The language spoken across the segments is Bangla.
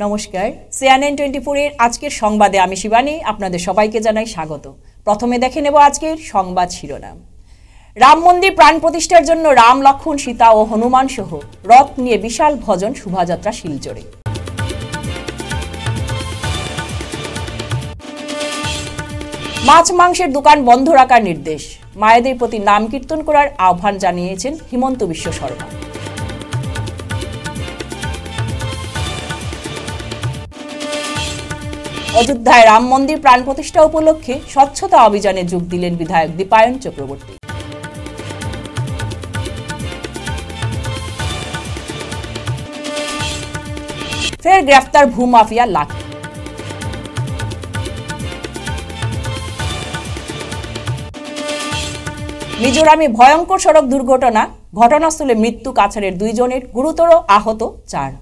নমস্কার, CNN 24 এর আজকের সংবাদে আমি শিবানী আপনাদের সবাইকে জানাই স্বাগত। প্রথমে দেখে নেব আজকের সংবাদ শিরোনাম। রাম মন্দির প্রাণ প্রতিষ্ঠার জন্য রাম, লক্ষ্মণ, সীতা ও হনুমান সহ রথ নিয়ে বিশাল ভজন শোভাযাত্রা শিলচরে। মাছ মাংসের দোকান বন্ধ রাখার নির্দেশ, মায়েদের প্রতি নাম কীর্তন করার আহ্বান জানিয়েছেন হিমন্ত বিশ্ব শর্মা। অযোধ্যায় রাম মন্দির প্রাণ প্রতিষ্ঠা উপলক্ষে স্বচ্ছতা অভিযানে যোগ দিলেন বিধায়ক দীপায়ন চক্রবর্তী। ফের গ্রেফতার ভূমাফিয়া লাখি। মিজোরামে ভয়ঙ্কর সড়ক দুর্ঘটনা, ঘটনাস্থলে মৃত্যু কাছাড়ের 2 জনের, গুরুতর আহত 4।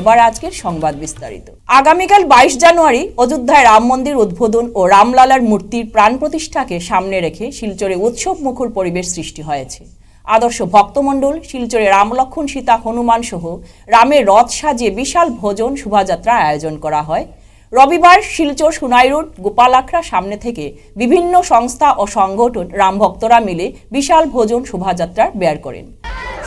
এবার আজকের সংবাদ বিস্তারিত। আগামীকাল 22 জানুয়ারি অযোধ্যায় রাম মন্দির উদ্বোধন ও রামলালার মূর্তির প্রাণ প্রতিষ্ঠাকে সামনে রেখে শিলচরে উৎসব মুখর পরিবেশ সৃষ্টি হয়েছে। আদর্শ ভক্তমণ্ডল শিলচরে রাম, লক্ষ্মণ, সীতা, হনুমান সহ রামের রথ সাজিয়ে বিশাল ভজন শোভাযাত্রা আয়োজন করা হয়। রবিবার শিলচর সোনাই রোড গোপাল আখড়া সামনে থেকে বিভিন্ন সংস্থা ও সংগঠন রাম ভক্তরা মিলে বিশাল ভজন শোভাযাত্রা বের করেন।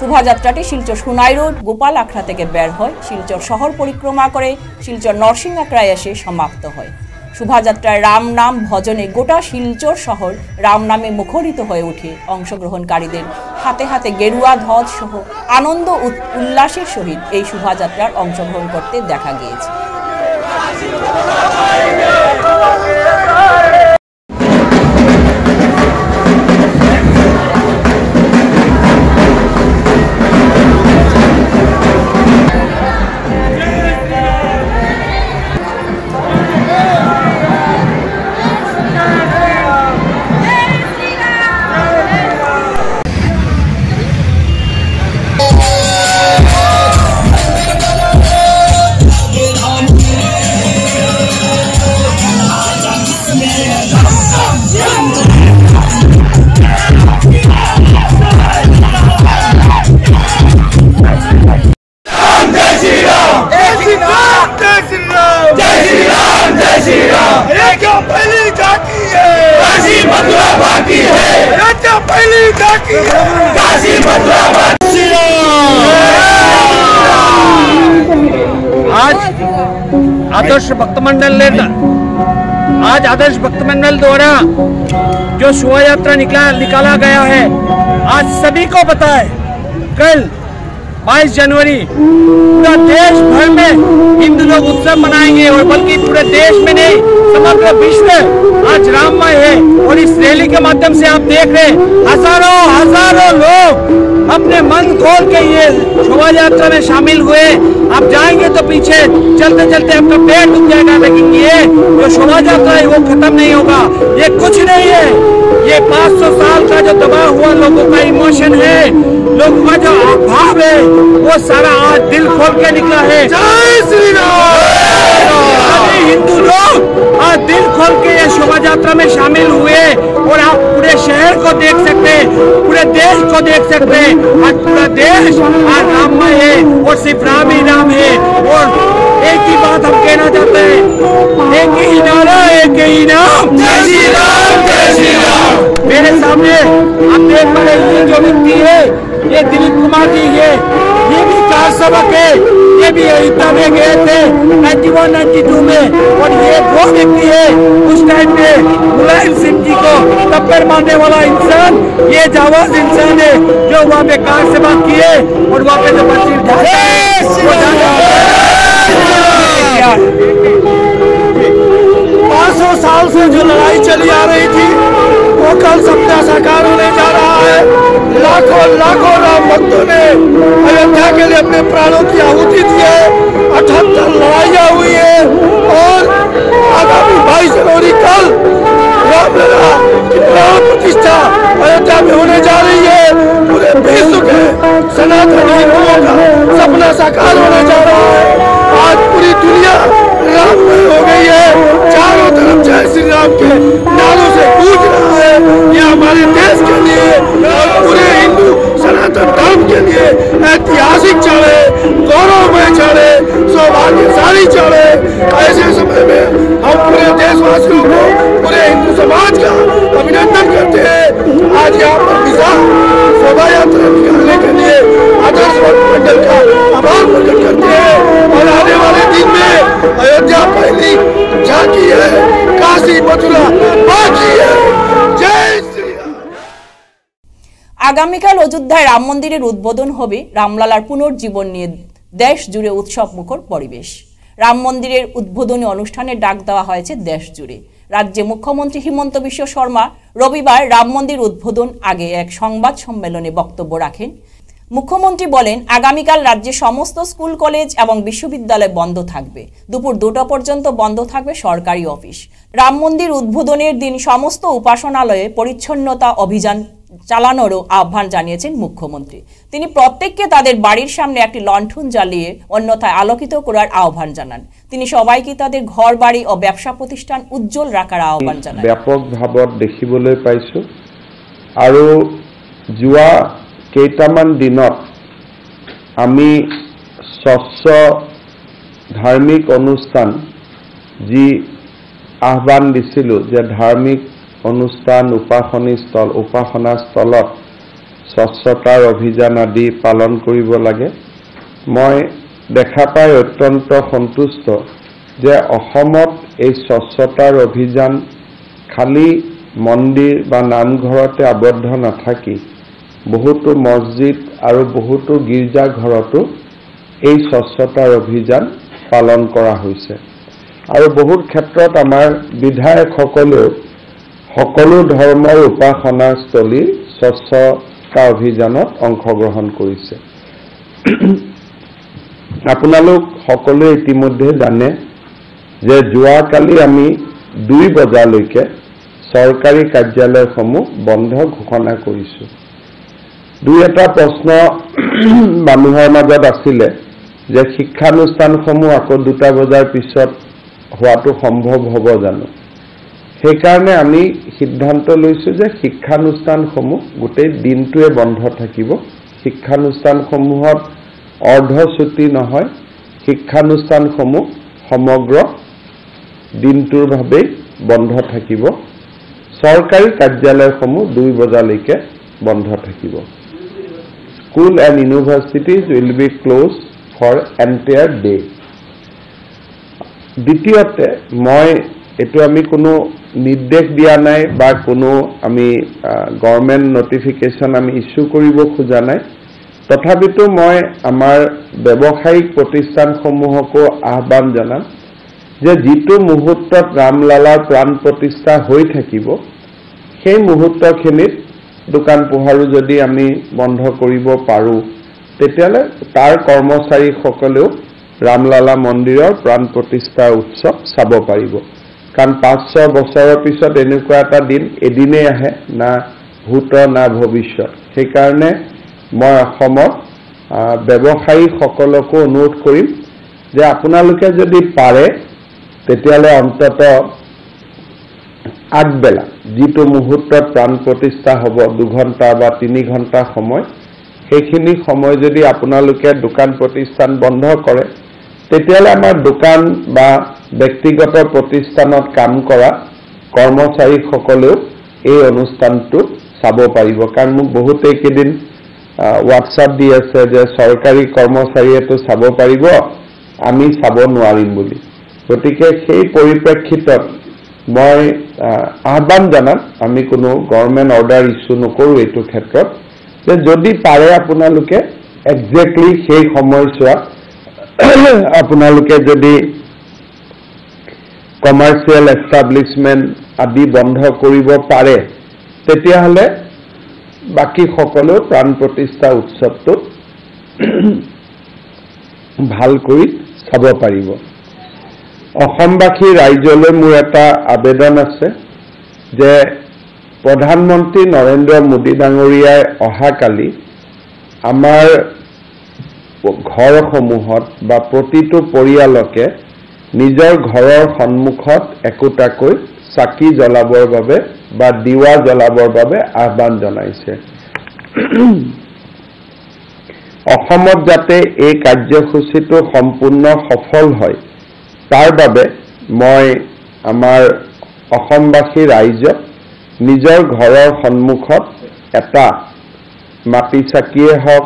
শোভাযাত্রাটি শিলচর সোনাই রোড গোপাল আখড়া থেকে বের হয়, শিলচর শহর পরিক্রমা করে শিলচর নরসিংহ আখড়ায় এসে সমাপ্ত হয়। শোভাযাত্রায় রাম নাম ভজনে গোটা শিলচর শহর রাম নামে মুখরিত হয়ে ওঠে। অংশগ্রহণকারীদের হাতে হাতে গেরুয়া ধ্বজ সহ আনন্দ উল্লাসের সহিত এই শোভাযাত্রার অংশগ্রহণ করতে দেখা গিয়েছে। आज आदर्श भक्त मंडल द्वारा जो शोभा यात्रा निकाला गया है, आज सभी को पता है कल 22 जनवरी पूरा देश भर में हिंदू लोग उत्सव मनाएंगे, और बल्कि पूरे देश में नहीं समग्र विश्व आज राममय है। और इस रैली के माध्यम से आप देख रहे हजारों लोग अपने मन खोल के ये शोभा यात्रा में शामिल हुए। आप जाएंगे तो पीछे चलते चलते आपका पैर दुख जाएगा, लेकिन ये जो शोभा यात्रा है वो खत्म नहीं होगा। ये कुछ नहीं है, ये 500 साल का जो दबा हुआ लोगों का इमोशन है, लोगों का जो भाव है, वो सारा आज दिल खोल के निकला है। जय श्री राम। हिंदू लोग आज दिल खोल के ये शोभा यात्रा में शामिल हुए, और आप पूरे शहर को देख सकते हैं, पूरे देश को देख सकते हैं। आज पूरा देश आज राममय है, और सिर्फ राम ही राम है। और एक ही बात हम कहना चाहते हैं, एक ही नारा, एक ही नाम, जय श्री राम, जय श्री राम। मेरे सामने आप देख पा रहे हैं जो व्यक्ति है, ये दिलीप कुमार जी है, ये भी 4 सबक है, ये भी अयोध्या में गए थे 91-92 में। और ये वो व्यक्ति है उस टाइम पे मुलायम सिंह जी को टक्कर मारने वाला इंसान, ये जाबाज इंसान है जो वहाँ पे कार से बात किए, और वहाँ पे जो बच्ची 500 साल से जो लड़ाई चली आ रही थी वो कल सपना साकार होने जा रहा है। लाखों राम भक्तों ने अयोध्या के लिए अपने प्राणों की आहुति दी है। 78 लड़ाइयाँ हुई है, और आगामी 22 जनवरी कल रामलला की प्राण प्रतिष्ठा अयोध्या में होने जा रही है। पूरे विश्व के सनातन हिंदुओं का सपना साकार होने जा रहा है। आज पूरी दुनिया राममय हो गई है, चारों तरफ जय श्री राम के नारों से गूंज रहा है। ये हमारे देश के लिए और पूरे हिंदू सनातन खुशी चढ़े, गौरव में चढ़े, सौभाग्यशाली चढ़े। ऐसे समय में हम पूरे देशवासियों को, पूरे हिंदू समाज का अभिनंदन करते हैं। आज यहाँ पर विशाल शोभा यात्रा निकालने के लिए आदर्श मंडल का आभार प्रकट करते हैं और आने वाले दिन में अयोध्या पहली झांकी है, काशी मथुरा बाकी है। जय श्री राम। আগামীকাল অযোধ্যায় রাম মন্দিরের উদ্বোধন হবে। রামলালার পুনর্জীবন নিয়ে দেশ জুড়ে উৎসব মুখর পরিবেশ। রাম মন্দিরের উদ্বোধনী অনুষ্ঠানের ডাক দেওয়া হয়েছে দেশ জুড়ে। রাজ্যে মুখ্যমন্ত্রী হিমন্ত বিশ্ব শর্মা রবিবার রাম মন্দির উদ্বোধন আগে এক সংবাদ সম্মেলনে বক্তব্য রাখেন। মুখ্যমন্ত্রী বলেন, আগামীকাল রাজ্যে সমস্ত স্কুল কলেজ এবং বিশ্ববিদ্যালয় বন্ধ থাকবে। দুপুর 2টা পর্যন্ত বন্ধ থাকবে সরকারি অফিস। রাম মন্দির উদ্বোধনের দিন সমস্ত উপাসনালয়ে পরিচ্ছন্নতা অভিযান চালানোরও আহ্বান জানিয়েছেন মুখ্যমন্ত্রী। তিনি প্রত্যেককে তাদের বাড়ির সামনে একটি লণ্ঠন জ্বালিয়ে অন্যথায় আলোকিত করার আহ্বান জানান। তিনি সবাইকে তাদের ঘর বাড়ি ও ব্যবসা প্রতিষ্ঠান উজ্জ্বল রাখার আহ্বান জানান। ব্যাপক ভাৱত দেখিবলৈ পাইছো আৰু যোৱা কেইটামান দিনত আমি স্বচ্ছ ধাৰ্মিক অনুষ্ঠান যি আহ্বান দিছিলোঁ যে ধাৰ্মিক অনুষ্ঠান উপাসনা স্থলত স্বচ্ছতাৰ অভিযান আদি পালন কৰিব লাগে। মই দেখা পাই অত্যন্ত সন্তুষ্ট যে অসমত এই স্বচ্ছতাৰ অভিযান খালি মন্দিৰ বা নামঘৰতে আবদ্ধ নাথাকি বহুতো মছজিদ আৰু বহুতো গীৰ্জাঘৰতো এই স্বচ্ছতাৰ অভিযান পালন কৰা হৈছে আৰু বহুত ক্ষেত্ৰত আমাৰ বিধায়কসকলেও সকলো ধৰ্মৰ উপাসনাস্থলীৰ স্বচ্ছতা অভিযানত অংশগ্ৰহণ কৰিছে। আপোনালোক সকলোৱে ইতিমধ্যে জানে যে যোৱাকালি আমি 2 বজালৈকে চৰকাৰী কাৰ্যালয়সমূহ বন্ধ ঘোষণা কৰিছোঁ। 2-এটা প্ৰশ্ন মানুহৰ মাজত আছিলে যে শিক্ষানুষ্ঠানসমূহ আকৌ 2টা বজাৰ পিছত হোৱাটো সম্ভৱ হ'ব জানো। সেইকাৰণে আমি সিদ্ধান্ত লৈছোঁ যে শিক্ষানুষ্ঠানসমূহ গোটেই দিনটোৱে বন্ধ থাকিব। শিক্ষানুষ্ঠানসমূহত অৰ্ধছুটি নহয়, শিক্ষানুষ্ঠানসমূহ সমগ্ৰ দিনটোৰ ভাৱেই বন্ধ থাকিব। চৰকাৰী কাৰ্যালয়সমূহ 2 বজালৈকে বন্ধ থাকিব। School and universities will be closed for entire day. দ্বিতীয়তে মই এটো আমি কোনো নিৰ্দেশ দিয়া নাই বা কোনো আমি গভৰ্নমেণ্ট নটিফিকেশ্যন আমি ইস্যু কৰিব খোজা নাই। তথাপিতো মই আমাৰ ব্যৱসায়িক প্ৰতিষ্ঠানসমূহকো আহ্বান জনাম যে যিটো মুহূৰ্তত ৰামলালাৰ প্ৰাণ প্ৰতিষ্ঠা হৈ থাকিব সেই মুহূৰ্তখিনিত দোকান পোহাৰো যদি আমি বন্ধ কৰিব পাৰোঁ তেতিয়ালে তাৰ কৰ্মচাৰীসকলেও ৰামলালা মন্দিৰৰ প্ৰাণ প্ৰতিষ্ঠা উৎসৱ চাব পাৰিব। কাৰণ 500 বছৰৰ পিছত এনেকুৱা এটা দিন এদিনেই আহে, না ভূত না ভৱিষ্যত। সেইকাৰণে মই অসমৰ ব্যৱসায়ীসকলকো অনুৰোধ কৰিম যে আপোনালোকে যদি পাৰে তেতিয়ালে অন্তত আগবেলা যিটো মুহূৰ্তত প্ৰাণ প্ৰতিষ্ঠা হ'ব 2 ঘণ্টা বা 3 ঘণ্টা সময়, সেইখিনি সময় যদি আপোনালোকে দোকান প্ৰতিষ্ঠান বন্ধ কৰে তেতিয়ালে আমাৰ দোকান বা ব্যক্তিগত প্ৰতিষ্ঠানত কাম কৰা কৰ্মচাৰীসকলেও এই অনুষ্ঠানটো চাব পাৰিব। কাৰণ মোক বহুতে কেইদিন হোৱাটছআপ দি আছে যে চৰকাৰী কৰ্মচাৰীয়েতো চাব পাৰিব, আমি চাব নোৱাৰিম বুলি। গতিকে সেই পৰিপ্ৰেক্ষিতত মই আহ্বান জানাম, আমি কোনো গভৰ্নমেণ্ট অৰ্ডাৰ ইস্যু নকৰোঁ এইটো ক্ষেত্ৰত, যে যদি পাৰে আপোনালোকে একজেক্টলি সেই সময়ছোৱাত আপোনালোকে যদি কমাৰ্চিয়েল এষ্টাব্লিছমেণ্ট আদি বন্ধ কৰিব পাৰে তেতিয়াহ'লে বাকী সকলেও প্ৰাণ প্ৰতিষ্ঠা উৎসৱটো ভাল কৰি চাব পাৰিব। অসমবাসী ৰাইজলৈ মোৰ এটা আবেদন আছে যে প্ৰধানমন্ত্ৰী নৰেন্দ্ৰ মোদী ডাঙৰীয়াই অহাকালি আমাৰ ঘৰসমূহত বা প্ৰতিটো পৰিয়ালকে নিজৰ ঘৰৰ সন্মুখত একোটাকৈ চাকি জ্বলাবৰ বাবে বা দিৱা জ্বলাবৰ বাবে আহ্বান জনাইছে। অসমত যাতে এই কাৰ্যসূচীটো সম্পূৰ্ণ সফল হয় তাৰ বাবে মই আমাৰ অসমবাসী ৰাইজক নিজৰ ঘৰৰ সন্মুখত এটা মাটি চাকিয়ে হওক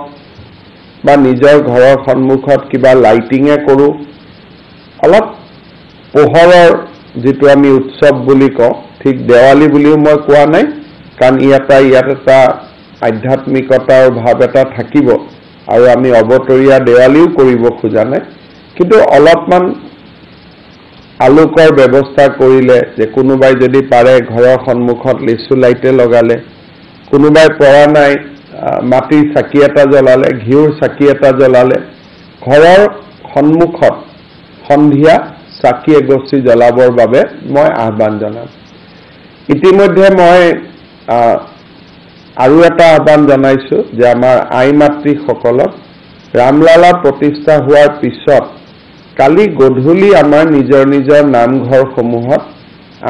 বা নিজৰ ঘৰৰ সন্মুখত কিবা লাইটিঙে কৰোঁ, অলপ পোহৰৰ যিটো আমি উৎসৱ বুলি কওঁ, ঠিক দেৱালী বুলিও মই কোৱা নাই, কাৰণ ইয়াত এটা আধ্যাত্মিকতাৰ ভাৱ এটা থাকিব আৰু আমি অবতৰীয়া দেৱালীও কৰিব খোজা নাই, কিন্তু অলপমান আলোকৰ ব্যৱস্থা কৰিলে, যে কোনোবাই যদি পাৰে ঘৰৰ সন্মুখত লিচু লাইটে লগালে, কোনোবাই পৰা নাই মাটিৰ চাকি এটা জ্বলালে, ঘিউৰ চাকি এটা জ্বলালে, ঘৰৰ সন্মুখত সন্ধিয়া চাকি এগছি জ্বলাবৰ বাবে মই আহ্বান জনাম। ইতিমধ্যে মই আৰু এটা আহ্বান জনাইছোঁ যে আমাৰ আই মাতৃসকলক ৰামলালা প্ৰতিষ্ঠা হোৱাৰ পিছত কালি গধূলি আমাৰ নিজৰ নিজৰ নামঘৰসমূহত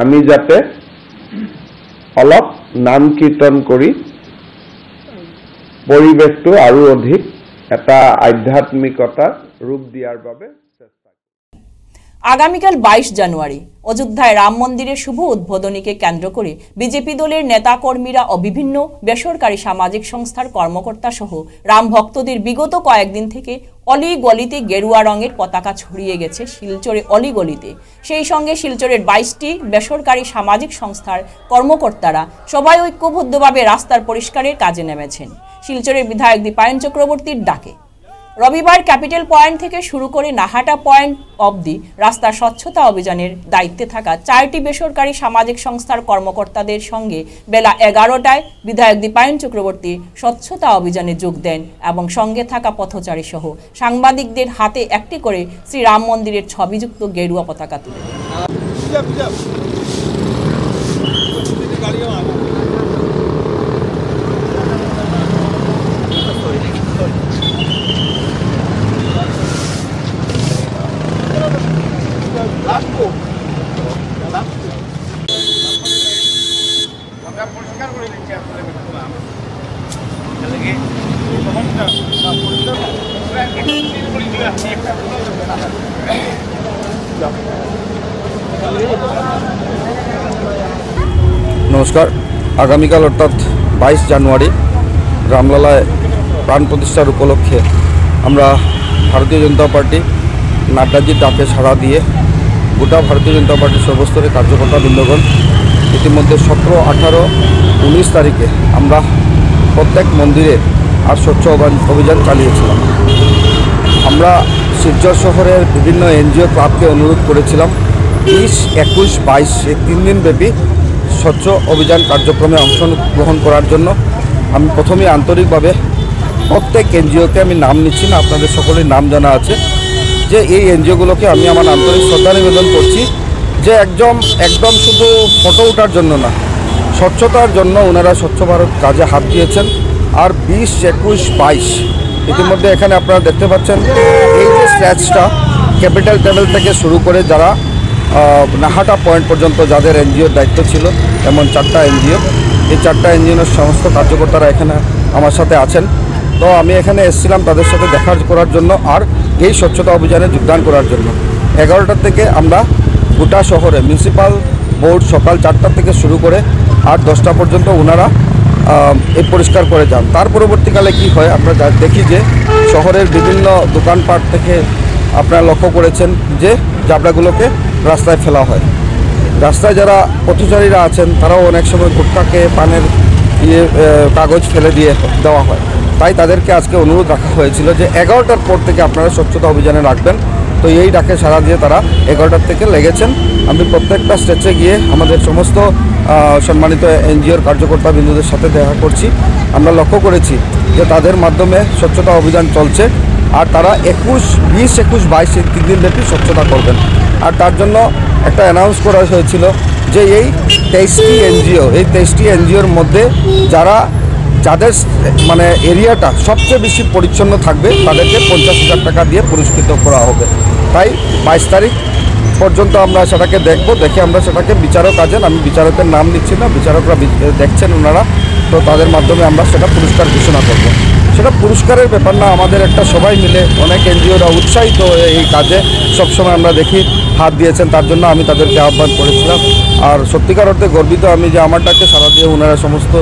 আমি যাতে অলপ নাম কীৰ্তন কৰি পৰিৱেশটো আৰু অধিক এটা আধ্যাত্মিকতাৰ ৰূপ দিয়াৰ বাবে চেষ্টা কৰোঁ। আগামীকাল 22 জানুয়ারি অযোধ্যায় রাম মন্দিরের শুভ উদ্বোধনীকে কেন্দ্র করে বিজেপি দলের নেতাকর্মীরা ও বিভিন্ন বেসরকারি সামাজিক সংস্থার কর্মকর্তা সহ রাম ভক্তদের বিগত কয়েকদিন থেকে অলি গলিতে গেরুয়া রঙের পতাকা ছড়িয়ে গেছে শিলচরে অলি গলিতে। সেই সঙ্গে শিলচরের 22টি বেসরকারি সামাজিক সংস্থার কর্মকর্তারা সবাই ঐক্যবদ্ধভাবে রাস্তার পরিষ্কারের কাজে নেমেছেন শিলচরের বিধায়ক দীপায়ন চক্রবর্তীর ডাকে। রবিবার ক্যাপিটাল পয়েন্ট থেকে শুরু করে নাহাটা পয়েন্ট অবধি রাস্তার স্বচ্ছতা অভিযানের দায়িত্বে থাকা 4টি বেসরকারি সামাজিক সংস্থার কর্মকর্তাদের সঙ্গে বেলা 11টায় বিধায়ক দীপায়ন চক্রবর্তী স্বচ্ছতা অভিযানে যোগ দেন এবং সঙ্গে থাকা পথচারী সহ সাংবাদিকদের হাতে একটি করে শ্রী রাম মন্দিরের ছবিযুক্ত গেরুয়া পতাকা তুলে দেন। নমস্কার। আগামীকাল অর্থাৎ 22 জানুয়ারি রামলালায় প্রাণ প্রতিষ্ঠার উপলক্ষে আমরা ভারতীয় জনতা পার্টি নাড্ডাজির ডাকে সাড়া দিয়ে গোটা ভারতীয় জনতা পার্টির সর্বস্তরের কার্যকর্তা বৃন্দগণ ইতিমধ্যে 17, 18, 19 তারিখে আমরা প্রত্যেক মন্দিরে আর স্বচ্ছ অভিযান চালিয়েছিলাম। আমরা শিলচর শহরের বিভিন্ন এনজিও ক্লাবকে অনুরোধ করেছিলাম 20, 21, 22 এই 3 দিন ব্যাপী স্বচ্ছ অভিযান কার্যক্রমে অংশগ্রহণ করার জন্য। আমি প্রথমেই আন্তরিকভাবে প্রত্যেক এনজিওকে আমি নাম নিচ্ছি না, আপনাদের সকলের নাম জানা আছে, যে এই এনজিওগুলোকে আমি আমার আন্তরিক শ্রদ্ধা নিবেদন করছি যে একদম শুধু ফটো ওঠার জন্য না, স্বচ্ছতার জন্য ওনারা স্বচ্ছ ভারত কাজে হাত দিয়েছেন। আর 20, 21, 22 ইতিমধ্যে এখানে আপনারা দেখতে পাচ্ছেন এই যে স্ট্রেচটা ক্যাপিটাল টেবিল থেকে শুরু করে যারা নাহাটা পয়েন্ট পর্যন্ত যাদের এনজিওর দায়িত্ব ছিল, এমন 4টা এনজিও, এই 4টা এনজিওর সমস্ত কার্যকর্তারা এখানে আমার সাথে আছেন। তো আমি এখানে এসেছিলাম তাদের সাথে দেখা করার জন্য আর এই স্বচ্ছতা অভিযানে যোগদান করার জন্য। 11টা থেকে আমরা গোটা শহরে মিউনিসিপাল বোর্ড সকাল 4টা থেকে শুরু করে আর 10টা পর্যন্ত ওনারা এই পরিষ্কার করে যান। তার পরবর্তীকালে কি হয় আমরা দেখি যে শহরের বিভিন্ন দোকানপাট থেকে আপনারা লক্ষ্য করেছেন যে জাবড়াগুলোকে রাস্তায় ফেলা হয়। রাস্তায় যারা পথচারীরা আছেন তারাও অনেক সময় গুটখাকে পানের কাগজ ফেলে দিয়ে দেওয়া হয়। তাই তাদেরকে আজকে অনুরোধ রাখা হয়েছিল যে 11টার পর থেকে আপনারা স্বচ্ছতা অভিযানে রাখবেন। তো এই ডাকে সাড়া দিয়ে তারা 11টার থেকে লেগেছেন। আমি প্রত্যেকটা স্টেজে গিয়ে আমাদের সমস্ত সম্মানিত এনজিওর কার্যকর্তা বিন্দুদের সাথে দেখা করছি। আমরা লক্ষ্য করেছি যে তাদের মাধ্যমে স্বচ্ছতা অভিযান চলছে আর তারা 20, 21, 22 এই 3 দিন ব্যাপী স্বচ্ছতা করবেন। আর তার জন্য একটা অ্যানাউন্স করা হয়েছিল যে এই 23টি এনজিও, এই 23টি এনজিওর মধ্যে যাদের মানে এরিয়াটা সবচেয়ে বেশি পরিচ্ছন্ন থাকবে তাদেরকে 50,000 টাকা দিয়ে পুরস্কৃত করা হবে। তাই 22 তারিখ পর্যন্ত আমরা সেটাকে দেখে আমরা সেটাকে বিচারক আছেন, আমি বিচারকের নাম নিচ্ছি না, বিচারকরা দেখছেন ওনারা, তো তাদের মাধ্যমে আমরা সেটা পুরস্কার ঘোষণা করব। সেটা পুরস্কারের ব্যাপার না, আমাদের একটা সবাই মিলে অনেক এনজিওরা উৎসাহিত হয়ে এই কাজে সবসময় আমরা দেখি হাত দিয়েছেন, তার জন্য আমি তাদেরকে আহ্বান করেছিলাম। আর সত্যিকার অর্থে গর্বিত আমি যে আমার ডাকে সাড়া দিয়ে ওনারা সমস্ত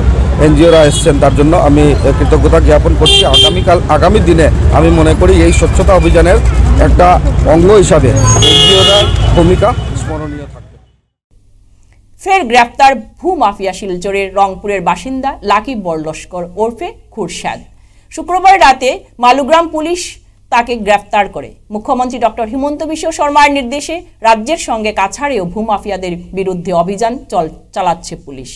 এনজিওরা এসছেন, তার জন্য আমি কৃতজ্ঞতা জ্ঞাপন করছি। আগামী দিনে আমি মনে করি এই স্বচ্ছতা অভিযানের একটা অঙ্গ হিসাবে এনজিওর ভূমিকা স্মরণীয় থাকবে। ফের গ্রেপ্তার ভূমাফিয়া শিলচরের রংপুরের বাসিন্দা লাকি বরলস্কর ওরফে খুরশাদ। শুক্রবার রাতে মালুগ্রাম পুলিশ তাকে গ্রেফতার করে। মুখ্যমন্ত্রী ডক্টর হিমন্ত বিশ্ব শর্মার নির্দেশে রাজ্যের সঙ্গে কাছাড়েও ভূমাফিয়াদের বিরুদ্ধে অভিযান চালাচ্ছে পুলিশ।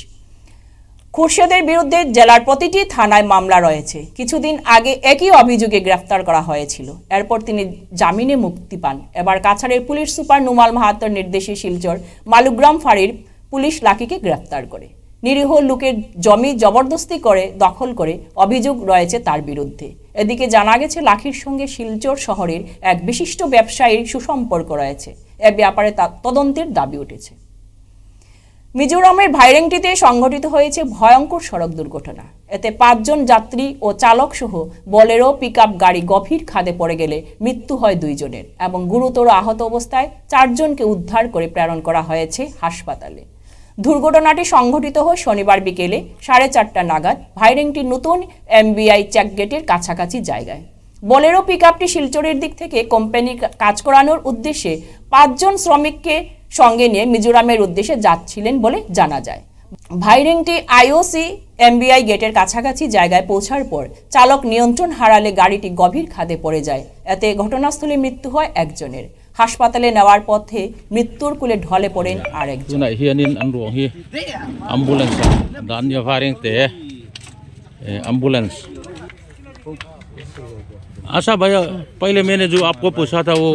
খুরশাদের বিরুদ্ধে জেলার প্রতিটি থানায় মামলা রয়েছে। কিছুদিন আগে একই অভিযোগে গ্রেফতার করা হয়েছিল, এরপর তিনি জামিনে মুক্তি পান। এবার কাছাড়ের পুলিশ সুপার নুমাল মাহাতোর নির্দেশে শিলচর মালুগ্রাম ফাঁড়ির পুলিশ লাকিকে গ্রেফতার করে। নিরীহ লোকের জমি জবরদস্তি করে দখল করে অভিযোগ রয়েছে তার বিরুদ্ধে। এদিকে জানা গেছে লাকির সঙ্গে শিলচর শহরের এক বিশিষ্ট ব্যবসায়ীর সুসম্পর্ক রয়েছে। এ ব্যাপারে তদন্তের দাবি উঠেছে। মিজোরামের ভাইরেংটিতে সংঘটিত হয়েছে ভয়ঙ্কর সড়ক দুর্ঘটনা। এতে 5 জন যাত্রী ও চালক সহ বোলেরো পিকআপ গাড়ি গভীর খাদে পড়ে গেলে মৃত্যু হয় 2 জনের এবং গুরুতর আহত অবস্থায় 4 জনকে উদ্ধার করে প্রেরণ করা হয়েছে হাসপাতালে। দুর্ঘটনাটি সংঘটিত হয় শনিবার বিকেলে 4:30 নাগাদ ভাইরেংটির নতুন এমবিআই চেকগেটের কাছাকাছি জায়গায়। বোলেরো পিকআপটি শিলচরের দিক থেকে কোম্পানির কাজ করানোর উদ্দেশ্যে 5 জন শ্রমিককে সঙ্গে নিয়ে মিজোরামের উদ্দেশ্যে যাচ্ছিলেন বলে জানা যায়। ভাইরেংটি আইওসি এমবিআই গেটের কাছাকাছি জায়গায় পৌঁছার পর চালক নিয়ন্ত্রণ হারালে গাড়িটি গভীর খাদে পড়ে যায়। এতে ঘটনাস্থলে মৃত্যু হয় 1 জনের। হাসপাতালে নেওয়ার পথে মৃত্যুর কোলে ঢলে পড়েন আরেকজন। अच्छा भैया, पहले मैंने जो आपको पूछा था वो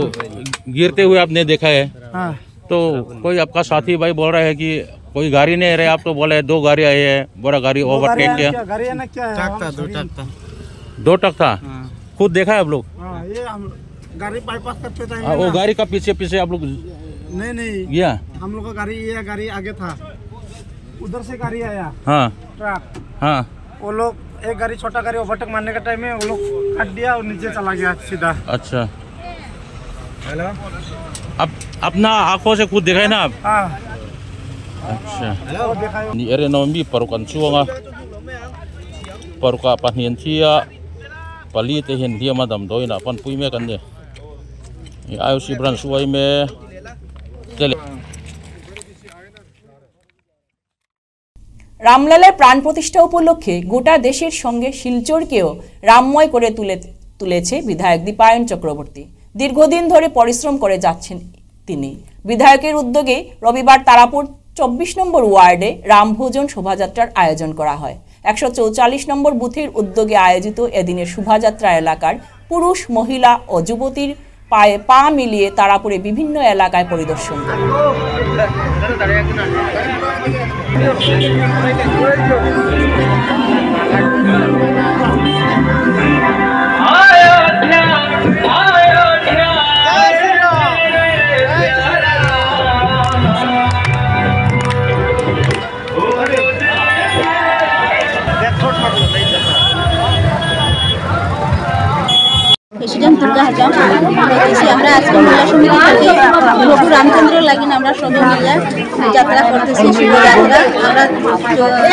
गिरते हुए आपने देखा है। हाँ। तो कोई आपका साथी भाई बोल रहा है कि कोई गाड़ी नहीं रहे, आप तो बोले 2 गाड़ी आई है, बड़ा गाड़ी ओवरटेक किया। दो ट्रक था। खुद देखा है आप लोग? ये हम गाड़ी बाईपास करते थे। वो गाड़ी का पीछे आप लोग नहीं गया? हम लोग का गाड़ी आगे था, उधर से गाड़ी आया। हाँ ट्रक। हाँ, वो लोग एक गाड़ी छोटा गाड़ी ओवरटेक मारने के टाइम में वो लोग काट दिया और नीचे चला गया सीधा। अच्छा, हेलो, अब अपना आंखों से खुद देखा है ना आप? हाँ। अच्छा, ni ere nombi parukan chuanga paruka pahnian thia pali te hin dia madam doina pan pui me kan ne ayo si bran suai me tele। রামলালার প্রাণ প্রতিষ্ঠা উপলক্ষে গোটা দেশের সঙ্গে শিলচরকেও রামময় করে তুলেছে বিধায়ক দীপায়ন চক্রবর্তী। দীর্ঘদিন ধরে পরিশ্রম করে যাচ্ছেন তিনি। বিধায়কের উদ্যোগে রবিবার তারাপুর 24 নম্বর ওয়ার্ডে রামভোজন শোভাযাত্রার আয়োজন করা হয়। 144 নম্বর বুথের উদ্যোগে আয়োজিত এদিনের শোভাযাত্রা এলাকার পুরুষ, মহিলা ও যুবতীর পায়ে পা মিলিয়ে তারাপুরে বিভিন্ন এলাকায় পরিদর্শন করে। প্রেসিডেন্ট দুর্গা হাজাম এসে আমরা আজকে মহিলা সমিতি থেকে প্রভু রামচন্দ্র লাগিন আমরা সবাই মিলে যাত্রা করতেছি, শোভাযাত্রা। আমরা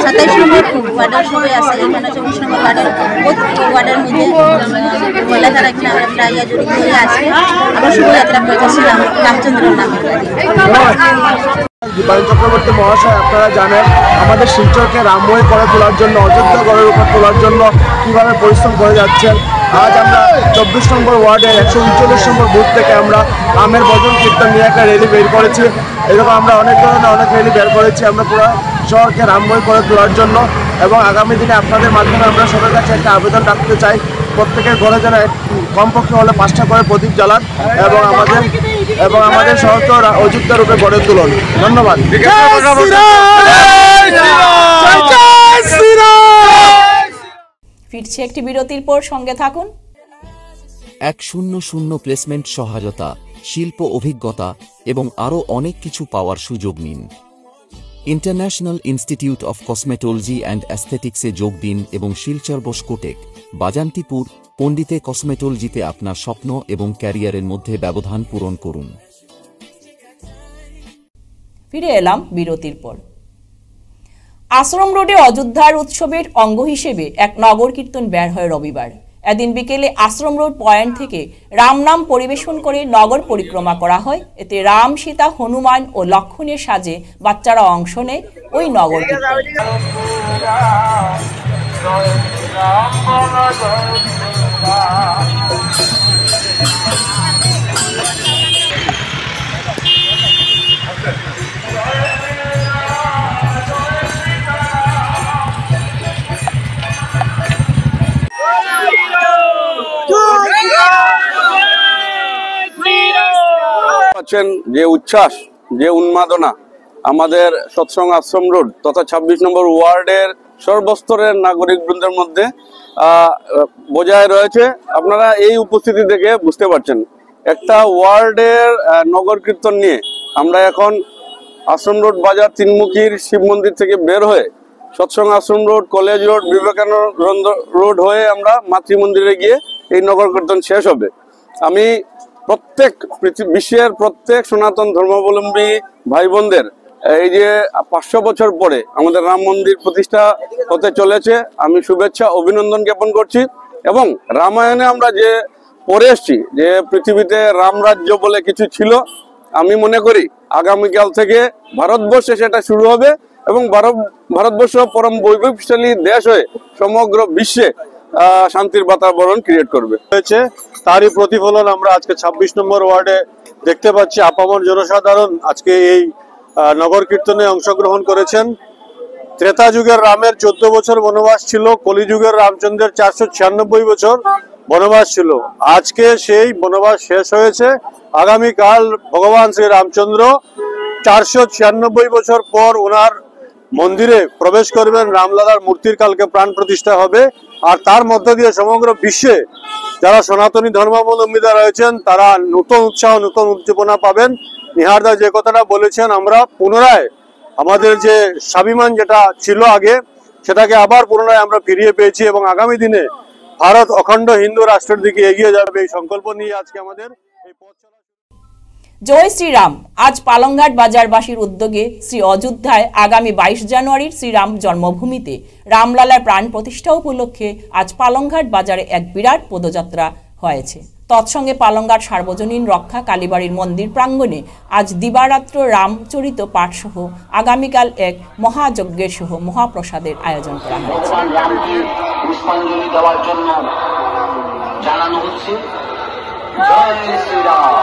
27 নম্বর ওয়ার্ডের সবাই আছে, এখানে 24 নম্বর ওয়ার্ডের মধ্যে মহিলা তারা কিনা আমরা প্রায় জড়িত হয়ে আজকে আমরা শোভাযাত্রা করতেছি রামচন্দ্র নামে। দীপায়ন চক্রবর্তী মহাশয়, আপনারা জানেন আমাদের শিলচরকে রামময় করে তোলার জন্য, অযোধ্যা গড়ের উপর তোলার জন্য কীভাবে পরিশ্রম করে যাচ্ছেন। আজ আমরা 24 নম্বর ওয়ার্ডের 139 নম্বর বুথ থেকে আমরা রামের ভজন কীর্তন নিয়ে একটা র্যালি বের করেছি। এরকম আমরা অনেক ধরনের অনেক র্যালি বের করেছি আমরা পুরো শহরকে রামময় করে তোলার জন্য। এবং আগামী দিনে আপনাদের মাধ্যমে আমরা সবার কাছে একটা আবেদন রাখতে চাই, প্রত্যেকের ঘরে যেন কমপক্ষে হলে 5টা করে প্রদীপ জ্বালান এবং আমাদের শহরকে অযোধ্যা রূপে গড়ে তুলুন। ধন্যবাদ। ফিরছে একটি বিরতির পর, সঙ্গে থাকুন। 100 প্লেসমেন্ট সহায়তা, শিল্প অভিজ্ঞতা এবং আরও অনেক কিছু পাওয়ার সুযোগ নিন। International institute of cosmetology and অ্যাস্থেটিক্সে যোগ দিন এবং শিলচর বসকোটেক বাজান্তিপুর পণ্ডিতে কসমেটোলজিতে আপনার স্বপ্ন এবং ক্যারিয়ারের মধ্যে ব্যবধান পূরণ করুন। ফিরে এলাম বিরতির পর। আশ্রম রোডে অযোধ্যার উৎসবের অঙ্গ হিসেবে এক নগর কীর্তন বের হয় রবিবার। এদিন বিকেলে আশ্রম রোড পয়েন্ট থেকে রাম নাম পরিবেশন করে নগর পরিক্রমা করা হয়। এতে রাম, সীতা, হনুমান ও লক্ষ্মণের সাজে বাচ্চারা অংশ নেয় ওই নগর কীর্তনে। যে উচ্ছ্বাস, যে উন্মাদনা আমাদের সৎসঙ্গ আশ্রম রোড তথা 26 নম্বর ওয়ার্ডের সর্বস্তরের নাগরিক বৃন্দের মধ্যে বজায় রয়েছে, আপনারা এই উপস্থিতি থেকে বুঝতে পারছেন। একটা ওয়ার্ডের নগর কীর্তন নিয়ে আমরা এখন আশ্রম রোড বাজার তিনমুখীর শিব মন্দির থেকে বের হয়ে Satsang Ashram road, college road, Vivekananda road হয়ে আমরা মাতৃমন্দিরে গিয়ে এই নগর কীর্তন শেষ হবে। আমি বিশ্বের প্রত্যেক সনাতন ধর্মাবলম্বী ভাই বোনদের এই যে 500 বছর পরে আমাদের রাম মন্দির প্রতিষ্ঠা হতে চলেছে, আমি শুভেচ্ছা অভিনন্দন জ্ঞাপন করছি। এবং রামায়ণে আমরা যে পড়ে এসছি যে পৃথিবীতে রামরাজ্য বলে কিছু ছিল, আমি মনে করি আগামীকাল থেকে ভারতবর্ষে সেটা শুরু হবে এবং ভারতবর্ষ পরম বৈভবশালী দেশ হয়ে সমগ্র বিশ্বে শান্তির বাতাবরণ ক্রিয়েট করবে। তারই প্রতিফলন আমরা আজকে 26 নম্বর ওয়ার্ডে দেখতে পাচ্ছি। আপামর জনসাধারণ আজকে এই নগর কীর্তনে অংশগ্রহণ করেছেন। ত্রেতা যুগের রামের 14 বছর বনবাস ছিল, কলিযুগের রামচন্দ্রের 496 বছর বনবাস ছিল। আজকে সেই বনবাস শেষ হয়েছে। আগামীকাল ভগবান শ্রী রামচন্দ্র 496 বছর পর ওনার মন্দিরে প্রবেশ করবেন। রামলালার মূর্তির কালকে প্রাণ প্রতিষ্ঠা হবে। আর তার মধ্য দিয়ে সমগ্র বিশ্বে যারা সনাতনী ধর্মাবলম্বীরা রয়েছেন তারা নতুন উৎসাহ, নতুন উদ্দীপনা পাবেন। নিহারদা যে কথাটা বলেছেন, আমরা পুনরায় আমাদের যে স্বাভিমান যেটা ছিল আগে সেটাকে আবার পুনরায় আমরা ফিরিয়ে পেয়েছি এবং আগামী দিনে ভারত অখণ্ড হিন্দু রাষ্ট্রের দিকে এগিয়ে যাবে এই সংকল্প নিয়ে আজকে আমাদের এই পথ চলা। জয় শ্রীরাম। আজ পালংঘাট বাজারবাসীর উদ্যোগে শ্রী অযোধ্যায় আগামী 22 জানুয়ারির শ্রীরাম জন্মভূমিতে রামলালার প্রাণ প্রতিষ্ঠা উপলক্ষে আজ পালংঘাট বাজারে এক বিরাট পদযাত্রা হয়েছে। তৎসঙ্গে পালংঘাট সার্বজনীন রক্ষা কালীবাড়ির মন্দির প্রাঙ্গণে আজ দিবারাত্র রামচরিত পাঠ সহ আগামীকাল এক মহাযজ্ঞের সহ মহাপ্রসাদের আয়োজন করা হয়েছে। পুষ্পাঞ্জলি দেওয়ার জন্য জানানো হচ্ছে জয় শ্রীরাম।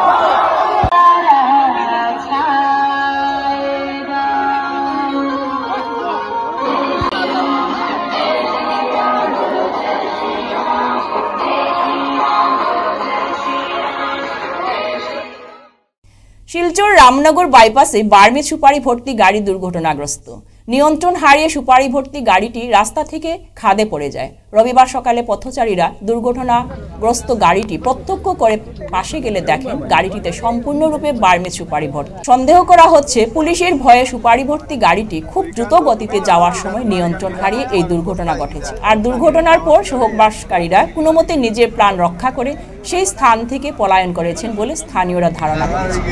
শিলচর রামনগর বাইপাসে বার্মি সুপারি ভর্তি গাড়ি দুর্ঘটনাগ্রস্ত। নিয়ন্ত্রণ হারিয়ে সুপারি ভর্তি গাড়িটি রাস্তা থেকে খাদে পড়ে যায়। রবিবার সকালে পথচারীরা দুর্ঘটনাগ্রস্ত গাড়িটি প্রত্যক্ষ করে পাশে গেলে দেখেন গাড়িটিতে সম্পূর্ণরূপে বার্মি সুপারি ভর্তি। সন্দেহ করা হচ্ছে পুলিশের ভয়ে সুপারি ভর্তি গাড়িটি খুব দ্রুত গতিতে যাওয়ার সময় নিয়ন্ত্রণ হারিয়ে এই দুর্ঘটনা ঘটেছে। আর দুর্ঘটনার পর সহবাসকারীরা কোনোমতে নিজের প্রাণ রক্ষা করে সেই স্থান থেকে পলায়ন করেছেন বলে স্থানীয়রা ধারণা করেছেন।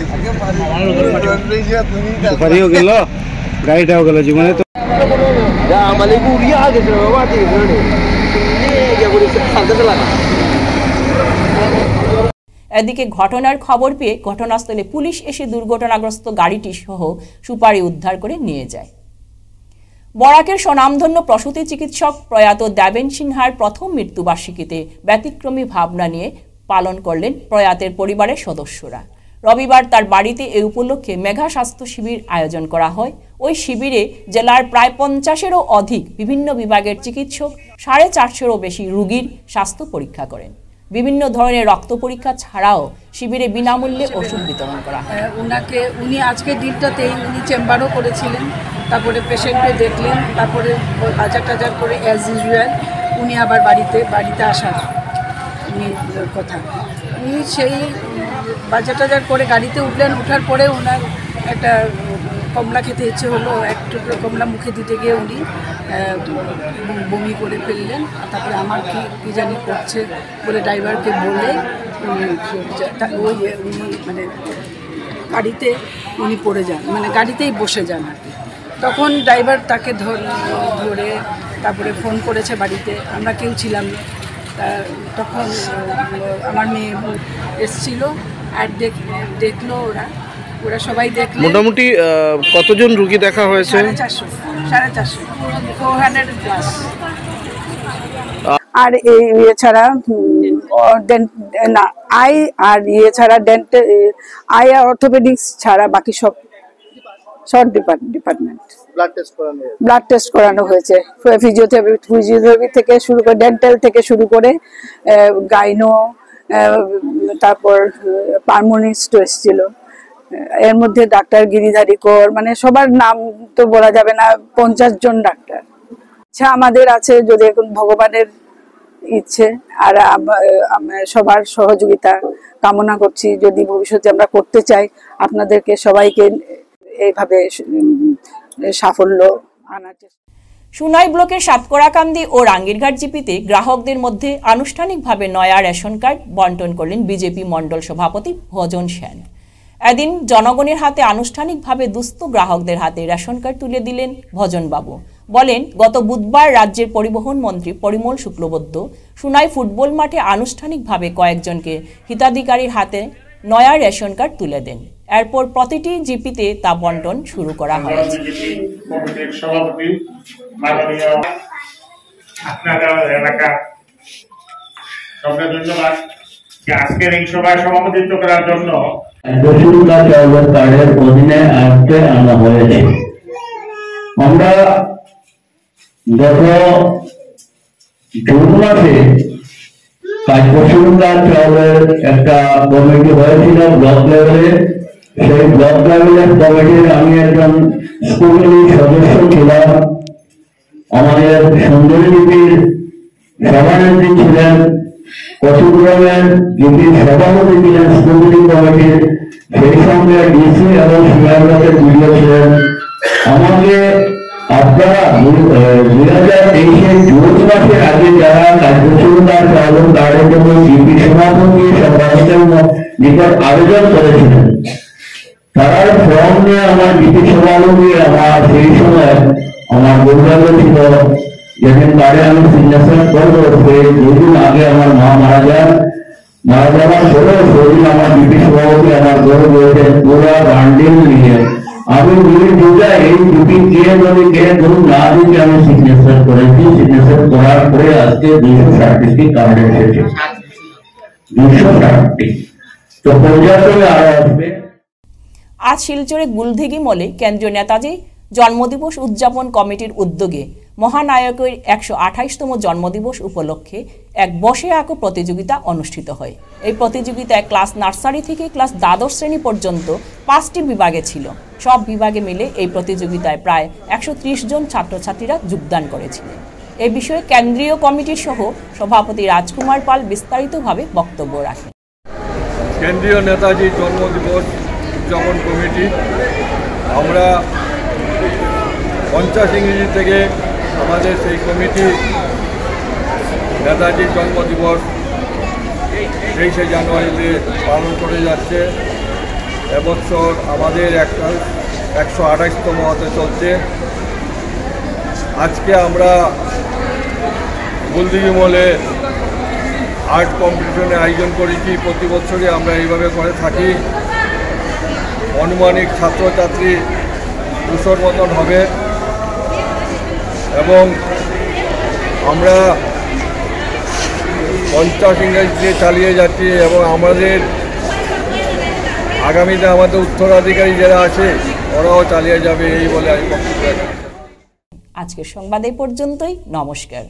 এদিকে ঘটনার খবর পেয়ে ঘটনাস্থলে পুলিশ এসে দুর্ঘটনাগ্রস্ত গাড়িটি সহ সুপারি উদ্ধার করে নিয়ে যায়। বরাকের স্বনামধন্য প্রসূতি চিকিৎসক প্রয়াত দেবেন সিনহার প্রথম মৃত্যুবার্ষিকীতে ব্যতিক্রমী ভাবনা নিয়ে পালন করলেন প্রয়াতের পরিবারের সদস্যরা। রবিবার তার বাড়িতে এই উপলক্ষে মেগা স্বাস্থ্য শিবির আয়োজন করা হয়। ওই শিবিরে জেলার প্রায় 50-এরও অধিক বিভিন্ন বিভাগের চিকিৎসক 450-এরও বেশি রোগীর স্বাস্থ্য পরীক্ষা করেন। বিভিন্ন ধরনের রক্ত পরীক্ষা ছাড়াও শিবিরে বিনামূল্যে ওষুধ বিতরণ করা হয়। উনি আজকের দিনটাতেই উনি চেম্বারও করেছিলেন, তারপরে পেশেন্টকে দেখলেন, তারপরে বাজার টাজার করে অ্যাজ ইউজুয়াল উনি আবার বাড়িতে আসার কথা। উনি সেই বাজার টাজার করে গাড়িতে উঠলেন। ওঠার পরে ওনার একটা কমলা খেতে ইচ্ছে হলো, এক টুকরো কমলা মুখে দিতে গিয়ে উনি বমি করে ফেললেন। তারপরে আমার কি জানি করছে বলে ড্রাইভারকে বলে উনি মানে গাড়িতে উনি পড়ে যান, মানে গাড়িতেই বসে যান আর কি। তখন ড্রাইভার তাকে ধরে তারপরে ফোন করেছে বাড়িতে, আমরা কেউ ছিলাম না। তখন আমার মেয়ে এসছিল আর দেখলো, ওরা সবাই দেখলো। মোটামুটি কতজন রুগী দেখা হয়েছে? 450 400 প্লাস। আর এছাড়া আই আর ছাড়া ডেন্টাল, আই আর অর্থোপেডিক্স ছাড়া বাকি সব ডিপার্টমেন্ট ব্লাড টেস্ট করানো হয়েছে। ফিজিওথেরাপি থেকে শুরু করে, ডেন্টাল থেকে শুরু করে গাইনো, তারপর পালমোনিস্ট এসেছিল। এর মধ্যে ডাক্তার গিরিধারী কর, মানে সবার নাম তো বলা যাবে না, 50 জন ডাক্তার। আচ্ছা, আমাদের আছে যদি এখন ভগবানের ইচ্ছে আর সবার সহযোগিতা কামনা করছি। যদি ভবিষ্যতে আমরা করতে চাই, আপনাদেরকে সবাইকে এইভাবে সাফল্য আনার চেষ্টা। সুনাই ব্লকের সাতকড়াকান্দি ও রাঙ্গিরঘাট জিপিতে গ্রাহকদের মধ্যে আনুষ্ঠানিকভাবে নয়া রেশন কার্ড বন্টন করলেন বিজেপি মণ্ডল সভাপতি ভজন সেন। এদিন জনগণের হাতে আনুষ্ঠানিকভাবে দুস্থ গ্রাহকদের হাতে রেশন কার্ড তুলে দিলেন ভজনবাবু। বলেন, গত বুধবার রাজ্যের পরিবহন মন্ত্রী পরিমল শুক্লবৈদ্য সুনাই ফুটবল মাঠে আনুষ্ঠানিকভাবে কয়েকজনকে হিতাধিকারীর হাতে নয়া রেশন কার্ড তুলে দেন। এরপর প্রতিটি জিপিতে তা বন্টন শুরু করা হয়েছে। আজকের এই সভায় সভাপতিত্ব করার জন্য কার্ডের অধীনে আজকে আনা হয়েছে। আমরা গত জুন মাসে চাউলের একটা কমিটি হয়েছিল ব্লক লেভেলে। সেই ব্লক লেভেলের কমিটির আমি একজন স্কুলের সদস্য ছিলাম। আমাদের সুন্দরী লিপির সভানেত্রী ছিলেন, কচুগ্রামের জিপির সভাপতি ছিলেন স্কুল কমিটির, সেই সঙ্গে ডিসি এবং সুনাই ব্লকের বিডিও ছিলেন। আমাকে আপনারা 2023 জুন মাসের আগে যারা কার্যশীলতার চাউল কার্ডের জন্য জিপি সভাপতি সভাপতির নিকট আবেদন করেছিলেন, তার ফর্ম নিয়ে আমার জিপি সভাপতি আমার সেই সময় আমার দুর্ভাগ্য ছিল, যেদিন কার্ডে আমি সিগনেচার করবো সেই 2 দিন আগে আমার মা মারা যাওয়ার পরেও সেদিন আমার জিপি সভাপতি আমার ঘরে রয়েছেন পুরা বান্ডিল নিয়ে। আমি এই জিপি কে ধরুন না দিকে আমি সিগনেচার করেছি। সিগনেচার করার পরে আজকে 260টি কার্ড এসেছে, 260টি। তো পর্যায়ক্রমে আরো আসবে। আজ শিলচরে গুলদিঘি মলে কেন্দ্রীয় নেতাজি জন্মদিবস উদযাপন কমিটির উদ্যোগে মহানায়কের 128তম জন্মদিবস উপলক্ষে এক বসে আঁকো প্রতিযোগিতা অনুষ্ঠিত হয়। এই প্রতিযোগিতায় ক্লাস নার্সারি থেকে ক্লাস দ্বাদশ শ্রেণী পর্যন্ত 5টি বিভাগে ছিল। সব বিভাগে মিলে এই প্রতিযোগিতায় প্রায় 130 জন ছাত্রছাত্রীরা যোগদান করেছিলেন। এই বিষয়ে কেন্দ্রীয় কমিটির সহ সভাপতি রাজকুমার পাল বিস্তারিতভাবে বক্তব্য রাখেন। কেন্দ্রীয় নেতাজি জন্মদিবস উদযাপন কমিটি আমরা 50 ইংরেজি থেকে আমাদের সেই কমিটি নেতাজির জন্মদিবস 23শে জানুয়ারিতে পালন করে যাচ্ছে। এবছর আমাদের 128তম হতে চলছে। আজকে আমরা গুলদিঘি মলে আর্ট কম্পিটিশনের আয়োজন করেছি। প্রতি বছরই আমরা এইভাবে করে থাকি। আনুমানিক ছাত্রছাত্রী 200 মতন হবে এবং আমরা 50 ইংরেজি দিয়ে চালিয়ে যাচ্ছি এবং আমাদের আগামীতে আমাদের উত্তরাধিকারী যারা আছে ওরাও চালিয়ে যাবে, এই বলে আমি বক্তব্য রাখি। আজকের সংবাদ এই পর্যন্তই। নমস্কার।